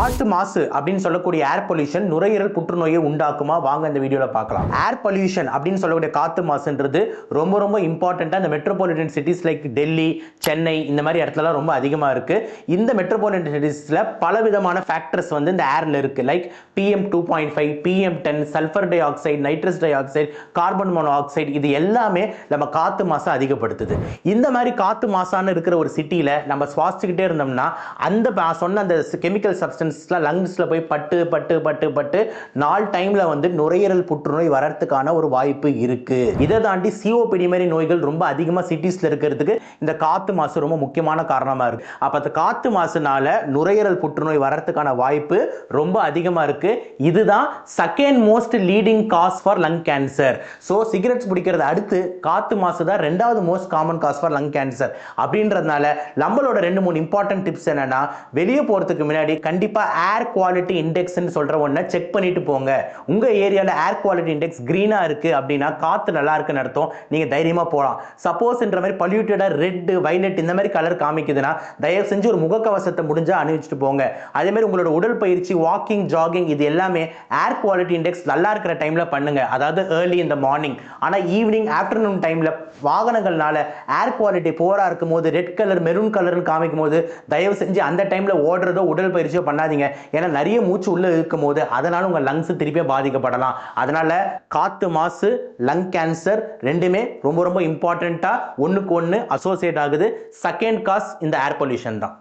காற்று மாசு அப்படின்னு சொல்லக்கூடிய ஏர் பொல்யூஷன் நுரையீரல் புற்றுநோயை உண்டாக்குமா? வாங்க இந்த வீடியோல பார்க்கலாம். ஏர் பொல்யூஷன் அப்படின்னு சொல்லக்கூடிய காற்று மாசுன்றது ரொம்ப ரொம்ப இம்பார்ட்டண்டா இந்த metropolitan cities like Delhi, Chennai இந்த மாதிரி இடத்துல ரொம்ப அதிகமா இருக்கு. இந்த மெட்ரோபாலிட்டன் சிட்டிஸ்ல பல விதமான ஃபேக்டர்ஸ் வந்து இந்த ஏர்ல இருக்கு. Like PM2.5, PM10, sulphur dioxide, nitrous dioxide, carbon monoxide, இது எல்லாமே நம்ம காத்து மாசை அதிகப்படுத்துது. இந்த மாதிரி காத்து மாசான இருக்கிற ஒரு சிட்டியில நம்ம சுவாசிச்சுக்கிட்டே இருந்தோம்னா அந்த சொன்ன அந்த கெமிக்கல் சப்ஸ்டன்ஸ்லாம் லங்ஸ்ல போய் பட்டு பட்டு பட்டு பட்டு நாள் டைம்ல வந்து நுரையீரல் புற்றுநோய் வரதுக்கான ஒரு வாய்ப்பு இருக்கு. இதை தாண்டி COPD மாதிரி நோய்கள் ரொம்ப அதிகமா சிட்டிஸ்ல இருக்கிறதுக்கு இந்த காத்து மாசு ரொம்ப முக்கியமான காரணமா இருக்கு. அப்ப அந்த காத்து மாசுனால நுரையீரல் புற்றுநோய் வரதுக்கான வாய்ப்பு ரொம்ப அதிகமா இருக்கு. இதுதான் second most leading cause for lung cancer. So cigarettes பிடிக்கிறது அடுத்து காத்து மாசு தான் ரெண்டாவது most common cause for lung cancer. அப்படின்றதுனால நம்மளோட 2-3 இம்பார்ட்டன்ட் டிப்ஸ் என்னன்னா, வெளியே போறதுக்கு முன்னாடி கண்டிப்பா ஏர் குவாலிட்டி இண்டெக்ஸ் சொல்ற ஒண்ண செக் பண்ணிட்டு போங்க. உங்க ஏரியால ஏர் குவாலிட்டி இண்டெக்ஸ் கிரீனா இருக்கு அப்படின்னா காத்து நல்லா இருக்குன்னு அர்த்தம். நீங்க தைரியமா போலாம். சப்போஸ் இந்த மாதிரி பொல்யூட்டடா ரெட், வயலட் இந்த மாதிரி கலர் காமிக்குதுன்னா தயவு செஞ்சு ஒரு முகக்கவசத்தை முடிஞ்சா அணிவிச்சுட்டு போங்க. அதே மாதிரி உங்களோட உடல் பயிற்சி, வாக்கிங், ஜாகிங் இது எல்லாமே ஏர் குவாலிட்டி இண்டெக்ஸ் நல்லா இருக்கிற டைம்ல பண்ணுங்க. அதாவது ஏர்லி இந்த மார்னிங். ஆனா ஈவினிங், ஆஃப்டர்நூன் டைம்ல வாகனங்கள்னால ஏர் குவாலிட்டி போரா இருக்கும் போது ரெட் கலர், மெரூன் கலர்னு காமிக்கும் போது தயவு செஞ்சு அந்த டைம்ல ஓடுறதோ உடல் பயிற்சியோ பண்ணாதீங்க. ஏன்னா நிறைய மூச்சு உள்ள இருக்கும் போது அதனால உங்க லங்ஸ் திருப்பி பாதிக்கப்படலாம். அதனால காத்து மாசு, லங் கேன்சர் ரெண்டுமே ரொம்ப ரொம்ப இம்பார்ட்டண்டா ஒண்ணுக்கு ஒண்ணு அசோசியேட் ஆகுது. செகண்ட் காஸ் இந்த ஏர் பொல்யூஷன் தான்.